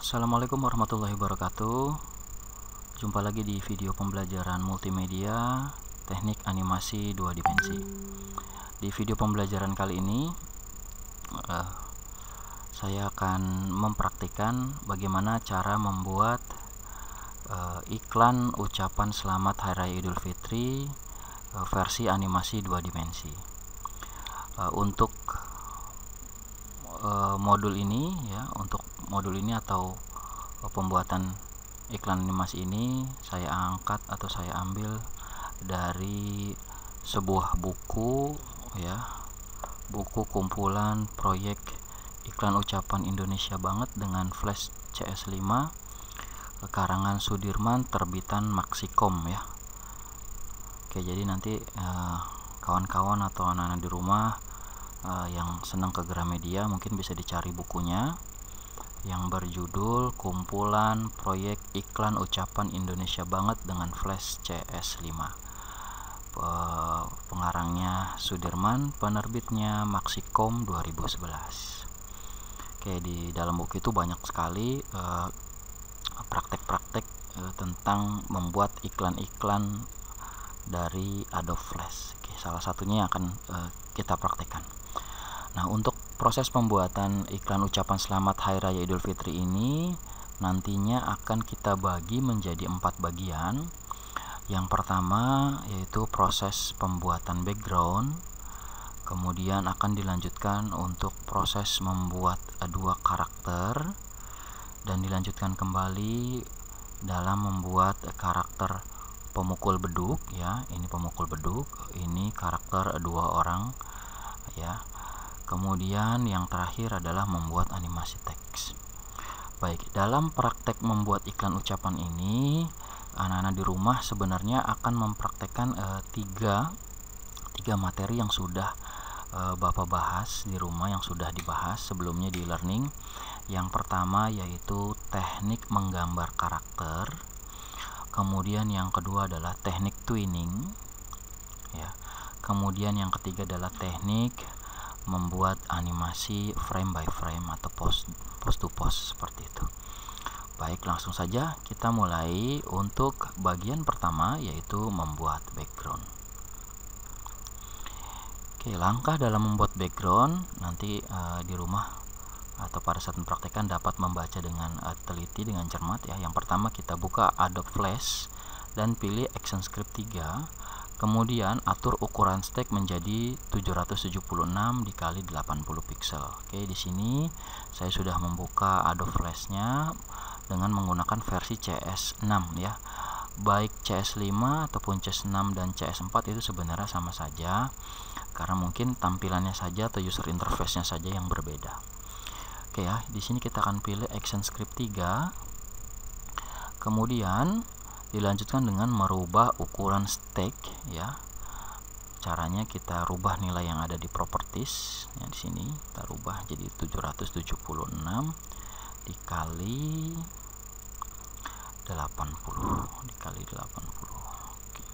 Assalamualaikum warahmatullahi wabarakatuh. Jumpa lagi di video pembelajaran multimedia teknik animasi 2 dimensi. Di video pembelajaran kali ini saya akan mempraktikkan bagaimana cara membuat iklan ucapan selamat Hari Raya Idul Fitri versi animasi 2 dimensi. Untuk modul ini atau pembuatan iklan animasi ini saya angkat atau saya ambil dari sebuah buku buku kumpulan proyek iklan ucapan Indonesia banget dengan flash CS5 karangan Sudirman terbitan Maxikom ya. Oke, jadi nanti kawan-kawan atau anak-anak di rumah yang senang ke Gramedia mungkin bisa dicari bukunya yang berjudul kumpulan proyek iklan ucapan Indonesia banget dengan flash CS5. Pengarangnya Sudirman, penerbitnya Maxikom 2011. Oke, di dalam buku itu banyak sekali praktek-praktek tentang membuat iklan-iklan dari Adobe Flash. Oke, salah satunya yang akan kita praktekkan. Nah, untuk proses pembuatan iklan ucapan selamat Hari Raya Idul Fitri ini nantinya akan kita bagi menjadi 4 bagian. Yang pertama yaitu proses pembuatan background, kemudian akan dilanjutkan untuk proses membuat 2 karakter, dan dilanjutkan kembali dalam membuat karakter pemukul beduk ya. Ini pemukul beduk, ini karakter 2 orang ya. Kemudian yang terakhir adalah membuat animasi teks. Baik, dalam praktek membuat iklan ucapan ini, anak-anak di rumah sebenarnya akan mempraktekkan tiga materi yang sudah Bapak bahas di rumah, yang sudah dibahas sebelumnya di e-learning. Yang pertama yaitu teknik menggambar karakter. Kemudian yang kedua adalah teknik twinning ya. Kemudian yang ketiga adalah teknik membuat animasi frame by frame atau post to post seperti itu. Baik, langsung saja kita mulai untuk bagian pertama yaitu membuat background. Oke, langkah dalam membuat background nanti di rumah atau pada saat mempraktekkan dapat membaca dengan teliti, dengan cermat ya. Yang pertama kita buka Adobe Flash dan pilih ActionScript 3. Kemudian atur ukuran stack menjadi 776 dikali 80 pixel. Oke, di sini saya sudah membuka Adobe Flash-nya dengan menggunakan versi CS6 ya. Baik CS5 ataupun CS6 dan CS4 itu sebenarnya sama saja, karena mungkin tampilannya saja atau user interface-nya saja yang berbeda. Oke ya, di sini kita akan pilih ActionScript 3. Kemudian dilanjutkan dengan merubah ukuran stack ya. Caranya kita rubah nilai yang ada di properties ya, di sini kita rubah jadi 776 dikali 80 dikali 80. Oke.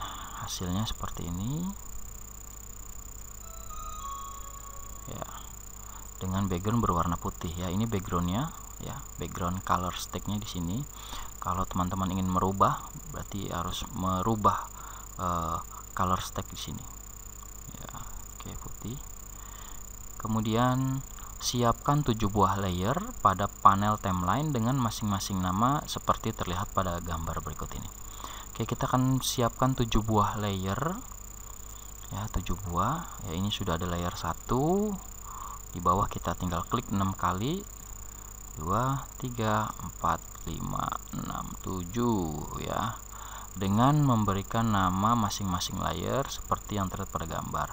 Nah, hasilnya seperti ini ya, dengan background berwarna putih ya. Ini backgroundnya ya, background color stacknya di sini. Kalau teman-teman ingin merubah berarti harus merubah color stack di sini ya. Oke, putih. Kemudian siapkan 7 buah layer pada panel timeline dengan masing-masing nama seperti terlihat pada gambar berikut ini. Oke, kita akan siapkan 7 buah layer ya, 7 buah ya. Ini sudah ada layer 1. Di bawah kita tinggal klik 6 kali, 2, 3, 4, 5, 6, 7 ya, dengan memberikan nama masing-masing layer seperti yang terlihat pada gambar.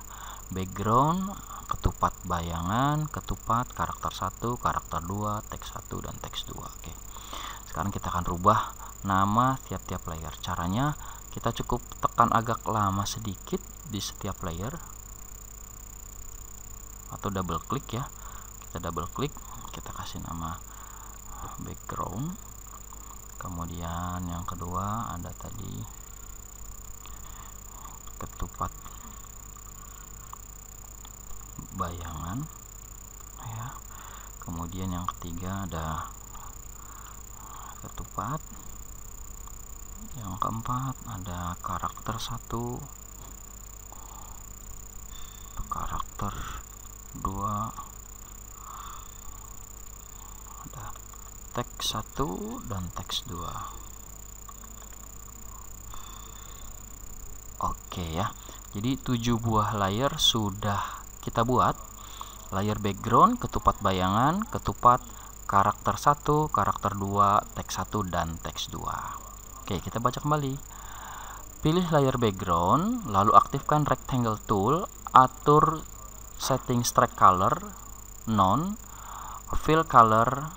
Background, ketupat bayangan, ketupat, karakter 1, karakter 2, teks 1 dan teks 2. Oke. Sekarang kita akan rubah nama tiap-tiap layer. Caranya kita cukup tekan agak lama sedikit di setiap layer atau double klik ya. Kita double klik, kita kasih nama background. Kemudian yang kedua ada tadi ketupat bayangan ya. kemudian yang ketiga ada ketupat, yang keempat ada karakter 1, karakter 2, ada teks 1 dan teks 2. Oke ya, jadi 7 buah layer sudah kita buat. Layer background, ketupat bayangan, ketupat, karakter 1, karakter 2, teks 1 dan teks 2. Oke, kita baca kembali. Pilih layer background, lalu aktifkan rectangle tool, atur setting strike color, none, fill color,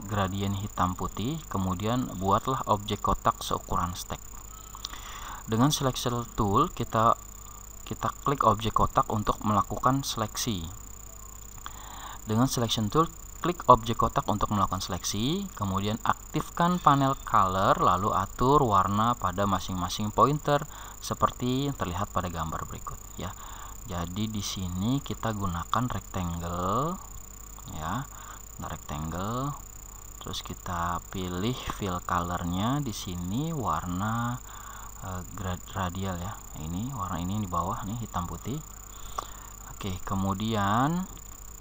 gradient hitam putih, kemudian buatlah objek kotak seukuran stack. Dengan selection tool kita klik objek kotak untuk melakukan seleksi. Dengan selection tool klik objek kotak untuk melakukan seleksi, kemudian aktifkan panel color, lalu atur warna pada masing-masing pointer seperti yang terlihat pada gambar berikut ya. Jadi di sini kita gunakan rectangle ya. Nah, rectangle, terus kita pilih fill colornya di sini warna radial ya. Ini warna ini di bawah nih hitam putih. Oke, kemudian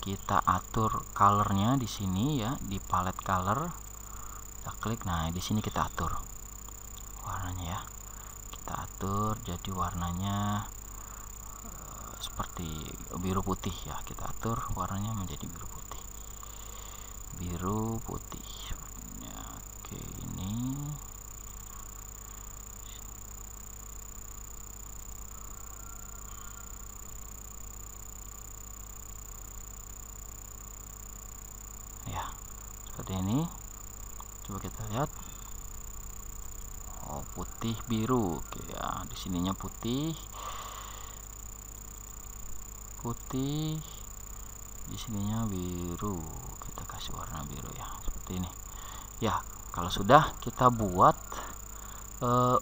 kita atur colornya di sini ya, di palette color. Kita klik, nah di sini kita atur warnanya ya. Kita atur jadi warnanya seperti biru putih ya. Kita atur warnanya menjadi biru putih. Biru putih. Ya, oke, ini seperti ini. Coba kita lihat. Oh, putih biru. Oke ya, di sininya putih. Putih. Di sininya biru. Kita kasih warna biru ya, seperti ini. Ya, kalau sudah kita buat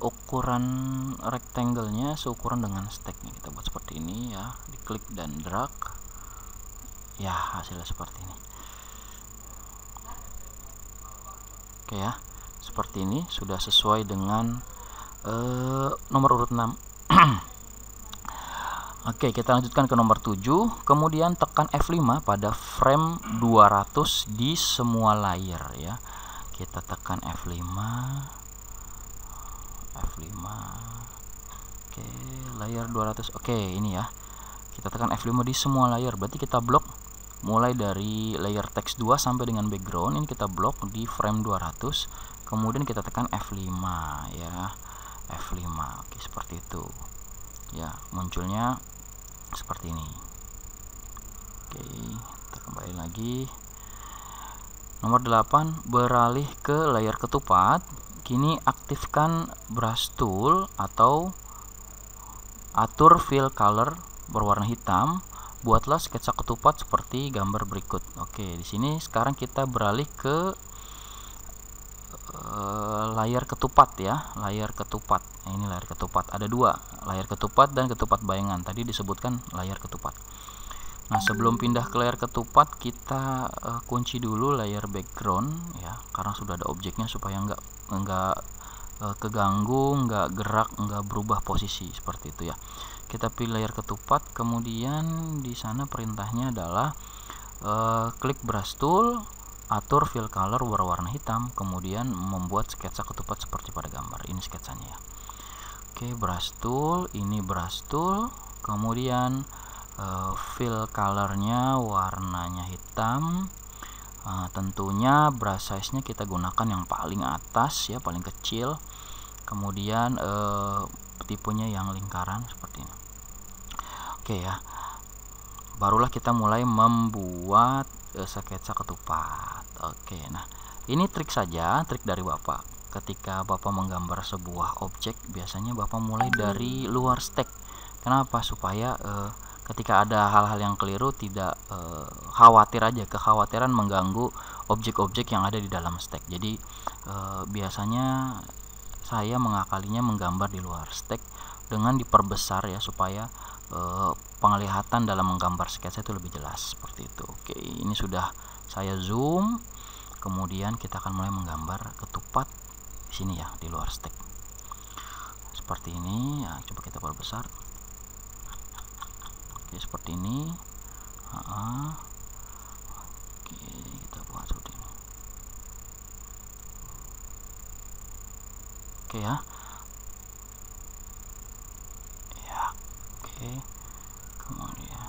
ukuran rectangle-nya seukuran dengan stack-nya. Kita buat seperti ini ya, diklik dan drag. Ya, hasilnya seperti ini. Oke ya, seperti ini sudah sesuai dengan nomor urut 6. Oke, kita lanjutkan ke nomor 7. Kemudian tekan F5 pada frame 200 di semua layer ya. Kita tekan F5. Oke, layer 200. Oke, ini ya. Kita tekan F5 di semua layer. Berarti kita blok mulai dari layer text 2 sampai dengan background. Ini kita blok di frame 200. Kemudian kita tekan F5 ya. F5. Oke, seperti itu. Ya, munculnya seperti ini. Oke, kita kembali lagi. Nomor 8, beralih ke layar ketupat. Kini aktifkan brush tool atau atur fill color berwarna hitam. Buatlah sketsa ketupat seperti gambar berikut. Oke, di sini sekarang kita beralih ke layar ketupat ya, layar ketupat. Nah, ini layar ketupat. Ada dua, layar ketupat dan ketupat bayangan. Tadi disebutkan layar ketupat. Nah, sebelum pindah ke layar ketupat, kita kunci dulu layar background ya, karena sudah ada objeknya supaya nggak keganggu, nggak gerak, nggak berubah posisi seperti itu ya. Kita pilih layar ketupat, kemudian di sana perintahnya adalah klik brush tool, atur fill color berwarna hitam, kemudian membuat sketsa ketupat seperti pada gambar. Ini sketsanya ya. Oke, brush tool, ini brush tool, kemudian fill colornya warnanya hitam. Tentunya brush size nya kita gunakan yang paling atas ya, paling kecil. Kemudian tipenya yang lingkaran seperti ini. Oke ya, barulah kita mulai membuat sketsa ketupat. Oke, nah ini trik saja, trik dari Bapak. Ketika Bapak menggambar sebuah objek, biasanya Bapak mulai dari luar stack. Kenapa? Supaya ketika ada hal-hal yang keliru tidak khawatir aja, kekhawatiran mengganggu objek-objek yang ada di dalam stack. Jadi biasanya saya mengakalinya menggambar di luar stack dengan diperbesar ya, supaya penglihatan dalam menggambar sketsa itu lebih jelas seperti itu. Oke, ini sudah saya zoom, kemudian kita akan mulai menggambar ketupat di sini ya, di luar stek seperti ini ya. Coba kita perbesar. Oke, seperti ini. Oke, kita buat seperti ini. Oke ya. Oke, kemudian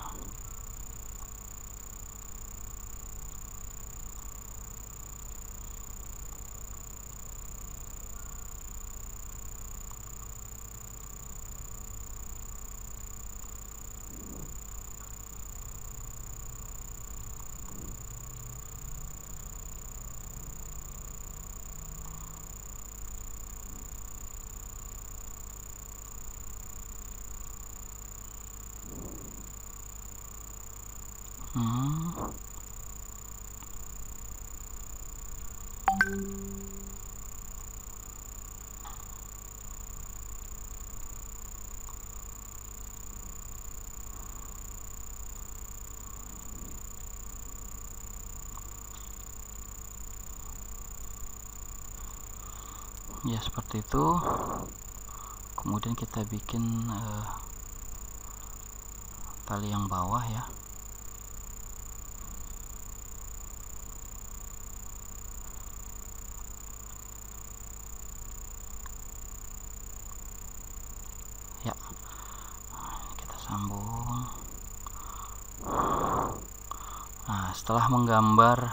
ya seperti itu. Kemudian kita bikin tali yang bawah ya. Ya, kita sambung. Nah, setelah menggambar,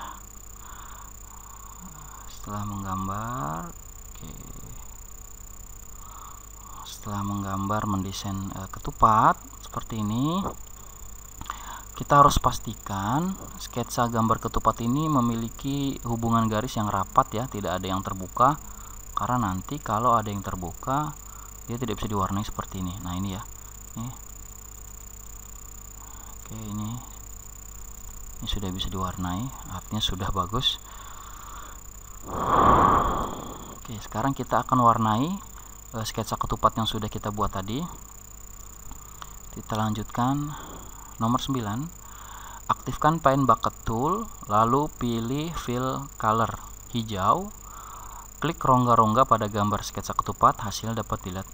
setelah menggambar mendesain ketupat seperti ini, kita harus pastikan sketsa gambar ketupat ini memiliki hubungan garis yang rapat ya, tidak ada yang terbuka, karena nanti kalau ada yang terbuka dia tidak bisa diwarnai seperti ini. Nah, ini ya, oke, ini sudah bisa diwarnai, artinya sudah bagus. Oke, sekarang kita akan warnai sketsa ketupat yang sudah kita buat tadi. Kita lanjutkan. Nomor 9, aktifkan Paint Bucket Tool, lalu pilih Fill Color hijau, klik rongga-rongga pada gambar sketsa ketupat, hasil dapat dilihat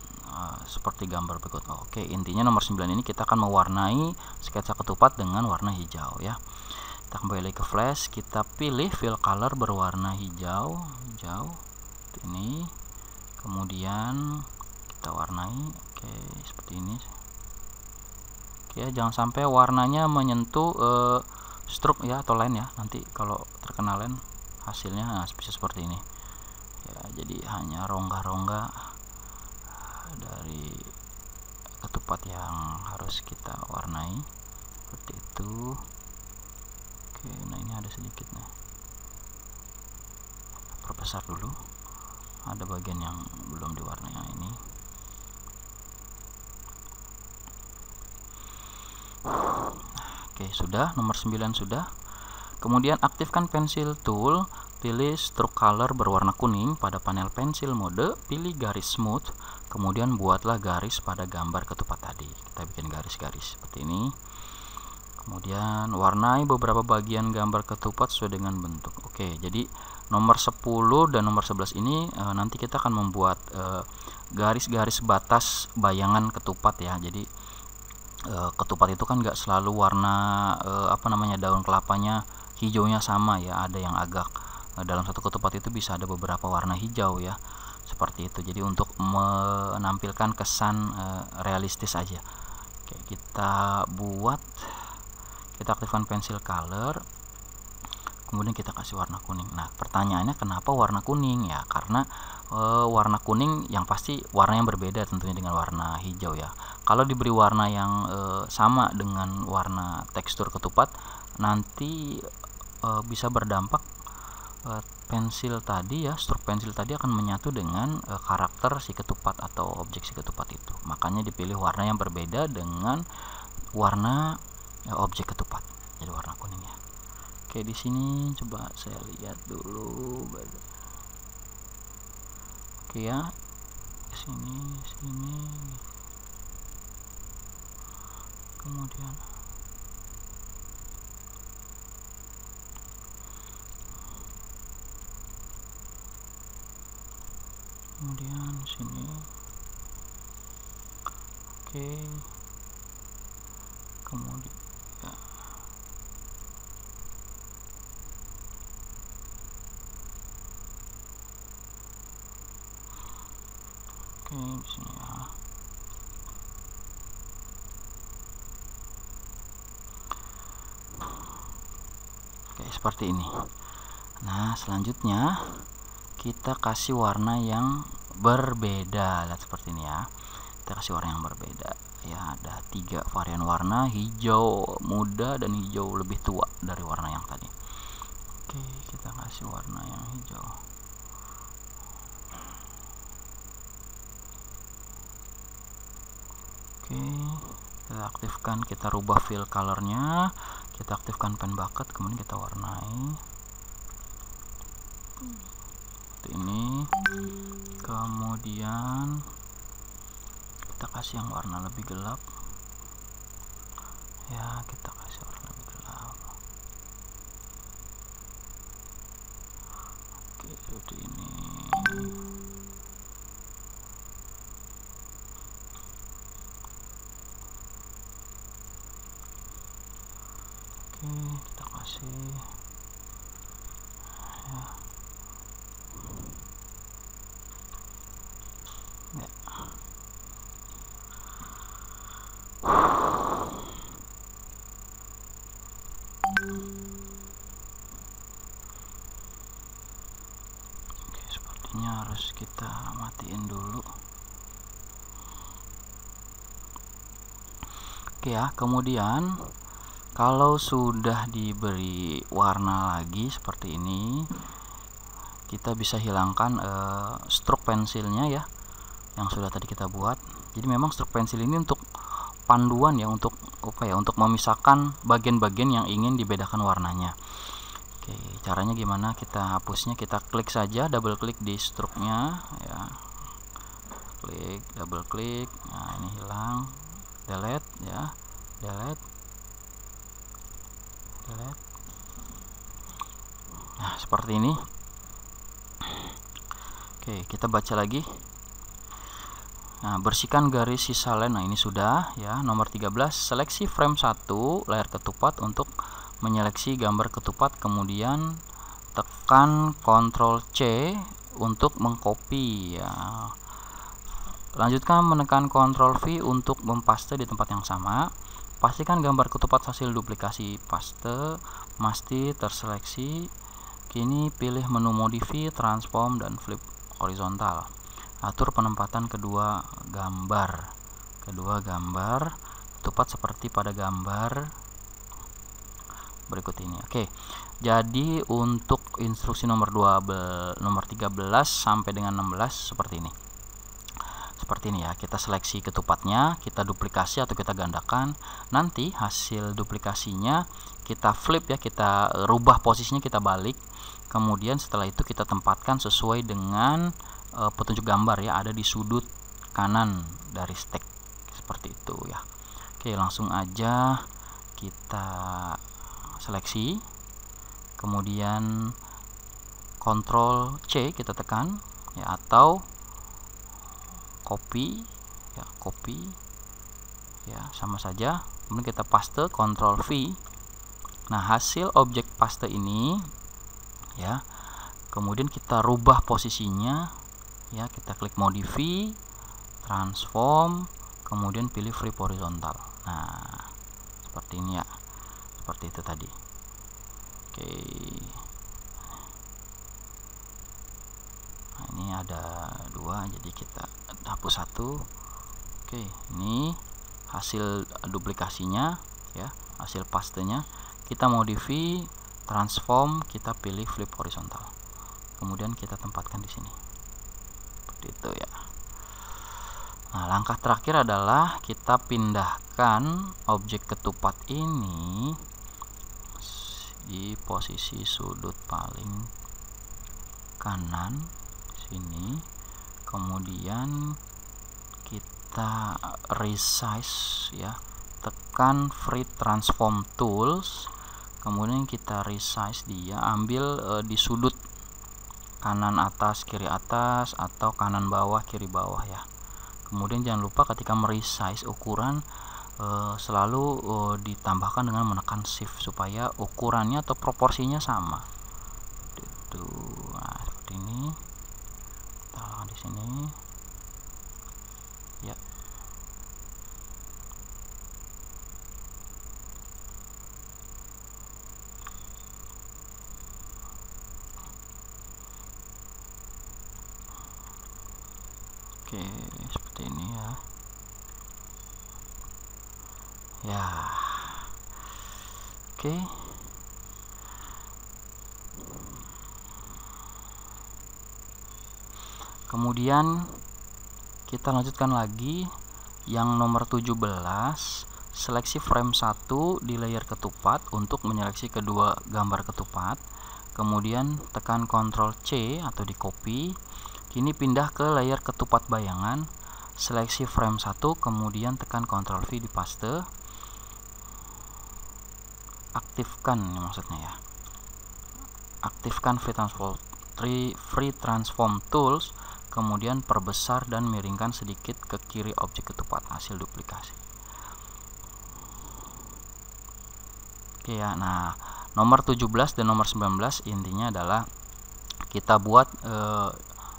seperti gambar berikut. Oke, intinya nomor 9 ini kita akan mewarnai sketsa ketupat dengan warna hijau ya. Kita kembali ke flash, kita pilih Fill Color berwarna hijau ini, kemudian kita warnai. Oke, seperti ini. Oke, jangan sampai warnanya menyentuh stroke ya atau line ya, nanti kalau terkena line hasilnya bisa seperti ini ya. Jadi hanya rongga-rongga dari ketupat yang harus kita warnai seperti itu. Oke, nah ini ada sedikit nih, perbesar dulu, ada bagian yang belum diwarnai yang ini. Oke, sudah, nomor 9 sudah. Kemudian aktifkan Pencil Tool, pilih Stroke Color berwarna kuning pada panel pensil mode, pilih garis smooth, kemudian buatlah garis pada gambar ketupat tadi. Kita bikin garis-garis seperti ini. Kemudian warnai beberapa bagian gambar ketupat sesuai dengan bentuk. Oke, jadi nomor 10 dan nomor 11 ini nanti kita akan membuat garis-garis batas bayangan ketupat ya. Jadi ketupat itu kan nggak selalu warna daun kelapanya hijaunya sama ya, ada yang agak dalam satu ketupat itu bisa ada beberapa warna hijau ya, seperti itu. Jadi untuk menampilkan kesan realistis aja. Oke, kita aktifkan Pencil Color, kemudian kita kasih warna kuning. Nah, pertanyaannya kenapa warna kuning ya? Karena warna kuning yang pasti warna yang berbeda tentunya dengan warna hijau ya. Kalau diberi warna yang sama dengan warna tekstur ketupat, nanti bisa berdampak pensil tadi ya, stroke pensil tadi akan menyatu dengan karakter si ketupat atau objek si ketupat itu. Makanya dipilih warna yang berbeda dengan warna objek ketupat, jadi warna kuning ya. Oke, di sini coba saya lihat dulu. Oke ya, sini kemudian kemudian sini. Oke, kemudian ya. Oke, di sini ya. Oke, seperti ini. Nah, selanjutnya kita kasih warna yang berbeda. Lihat seperti ini ya. Kita kasih warna yang berbeda. Ya, ada 3 varian warna, hijau muda dan hijau lebih tua dari warna yang tadi. Oke, kita kasih warna yang hijau. Oke, kita aktifkan, kita rubah fill colornya, kita aktifkan pen bucket, kemudian kita warnai seperti ini. Kemudian kita kasih yang warna lebih gelap ya, kita kasih warna lebih gelap. Oke, seperti ini. Oke, kita kasih ya. Ya. Oke, sepertinya harus kita matiin dulu. Oke ya, kemudian kalau sudah diberi warna lagi seperti ini, kita bisa hilangkan stroke pensilnya ya, yang sudah tadi kita buat. Jadi memang stroke pensil ini untuk panduan ya, untuk apa ya, untuk memisahkan bagian-bagian yang ingin dibedakan warnanya. Oke, caranya gimana? Kita hapusnya, kita klik saja, double klik di stroke-nya ya. Klik, double klik. Nah, ini hilang. Delete ya. Delete. Nah, seperti ini. Oke, kita baca lagi. Nah, bersihkan garis sisa line. Nah, ini sudah ya. Nomor 13, seleksi frame 1 layar ketupat untuk menyeleksi gambar ketupat, kemudian tekan Ctrl C untuk mengcopy ya. Lanjutkan menekan Ctrl V untuk mempaste di tempat yang sama. Pastikan gambar ketupat hasil duplikasi paste mesti terseleksi. Kini pilih menu modify, transform, dan flip horizontal. Atur penempatan kedua gambar ketupat seperti pada gambar berikut ini. Oke, jadi untuk instruksi nomor 13 sampai dengan 16 seperti ini. Seperti ini ya, kita seleksi ketupatnya, kita duplikasi atau kita gandakan. Nanti hasil duplikasinya kita flip ya, kita rubah posisinya, kita balik. Kemudian setelah itu kita tempatkan sesuai dengan petunjuk gambar ya, ada di sudut kanan dari stack seperti itu ya. Oke, langsung aja kita seleksi, kemudian Ctrl C kita tekan ya, atau copy ya, sama saja. Kemudian kita paste, Ctrl V. Nah, hasil objek paste ini ya, kemudian kita rubah posisinya ya, kita klik modify, transform, kemudian pilih flip horizontal. Nah, seperti ini ya, seperti itu tadi. Oke, nah, ini ada 2, jadi kita hapus 1. Oke, ini hasil duplikasinya ya, hasil pastenya. Kita modify, transform, kita pilih flip horizontal, kemudian kita tempatkan di sini seperti itu ya. Nah, langkah terakhir adalah kita pindahkan objek ketupat ini di posisi sudut paling kanan sini, kemudian kita resize ya, tekan free transform tools, kemudian kita resize dia, ambil di sudut kanan atas kiri atas atau kanan bawah kiri bawah ya. Kemudian jangan lupa ketika meresize ukuran selalu ditambahkan dengan menekan shift supaya ukurannya atau proporsinya sama. Itu nah, seperti ini. Kita letakkan di sini. Ya. Oke, seperti ini ya. Ya. Oke. Kemudian kita lanjutkan lagi yang nomor 17, seleksi frame 1 di layer ketupat untuk menyeleksi kedua gambar ketupat. Kemudian tekan Ctrl C atau di copy. Kini pindah ke layer ketupat bayangan, seleksi frame 1, kemudian tekan Ctrl V di paste. Aktifkan maksudnya ya. Aktifkan Free Transform Tools, kemudian perbesar dan miringkan sedikit ke kiri objek ketupat hasil duplikasi. Oke ya. Nah, nomor 17 dan nomor 19 intinya adalah kita buat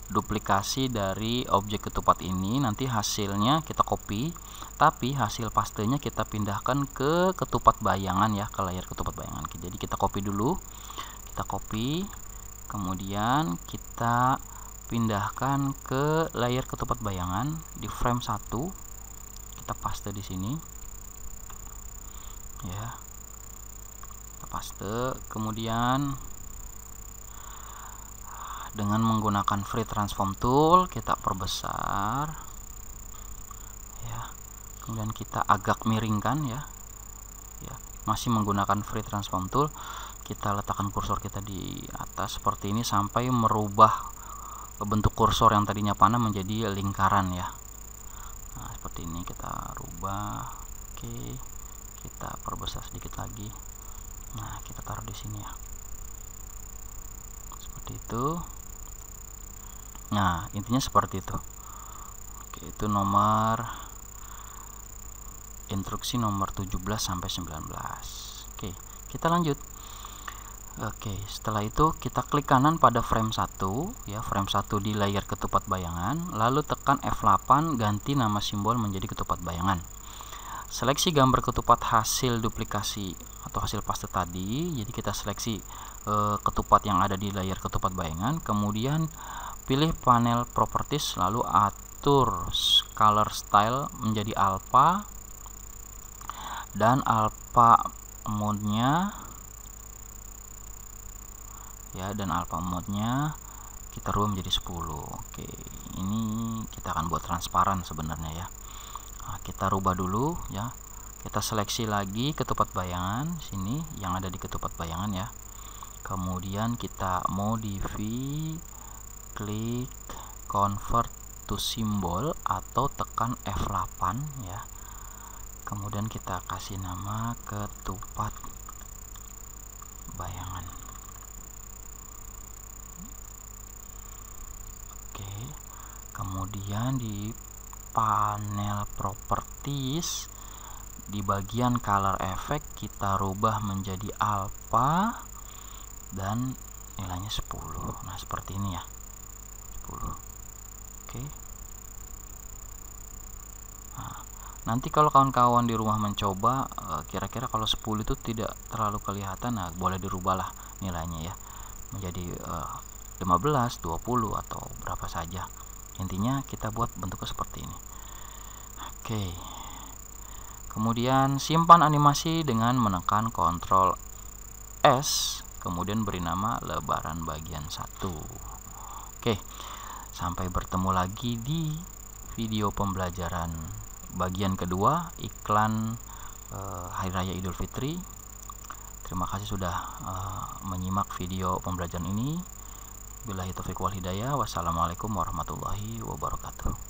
duplikasi dari objek ketupat ini. Nanti hasilnya kita copy, tapi hasil pastenya kita pindahkan ke ketupat bayangan ya, ke layar ketupat bayangan. Jadi kita copy dulu, kita copy, kemudian kita pindahkan ke layar ketupat bayangan di frame 1. Kita paste di sini ya, kita paste. Kemudian dengan menggunakan Free Transform Tool kita perbesar ya, kemudian kita agak miringkan ya, masih menggunakan Free Transform Tool. Kita letakkan kursor kita di atas seperti ini sampai merubah bentuk kursor yang tadinya panah menjadi lingkaran ya. Nah, seperti ini kita rubah. Oke, kita perbesar sedikit lagi. Nah, kita taruh di sini ya, seperti itu. Nah, intinya seperti itu. Oke, itu nomor instruksi nomor 17 sampai 19. Oke, kita lanjut. Oke, setelah itu kita klik kanan pada frame 1 ya, frame 1 di layar ketupat bayangan, lalu tekan F8 ganti nama simbol menjadi ketupat bayangan. Seleksi gambar ketupat hasil duplikasi atau hasil paste tadi. Jadi kita seleksi ketupat yang ada di layar ketupat bayangan, kemudian pilih panel properties, lalu atur color style menjadi alpha dan alpha mode-nya ya, dan alpha mode-nya kita rubah menjadi 10. Oke, ini kita akan buat transparan sebenarnya ya. Nah, kita rubah dulu ya. Kita seleksi lagi ketupat bayangan sini yang ada di ketupat bayangan ya. Kemudian kita modify, klik convert to symbol atau tekan F8 ya. Kemudian kita kasih nama ketupat bayangan. Oke. Kemudian di panel properties di bagian color effect kita rubah menjadi alpha dan nilainya 10. Nah, seperti ini ya. 10. Oke. Nah, nanti kalau kawan-kawan di rumah mencoba kira-kira kalau 10 itu tidak terlalu kelihatan, nah boleh dirubahlah nilainya ya menjadi 15, 20 atau berapa saja. Intinya kita buat bentuknya seperti ini. Oke. Kemudian simpan animasi dengan menekan Ctrl S, kemudian beri nama lebaran bagian 1. Oke. Sampai bertemu lagi di video pembelajaran bagian kedua, iklan Hari Raya Idul Fitri. Terima kasih sudah menyimak video pembelajaran ini. Billahi taufiq wal hidayah. Wassalamualaikum warahmatullahi wabarakatuh.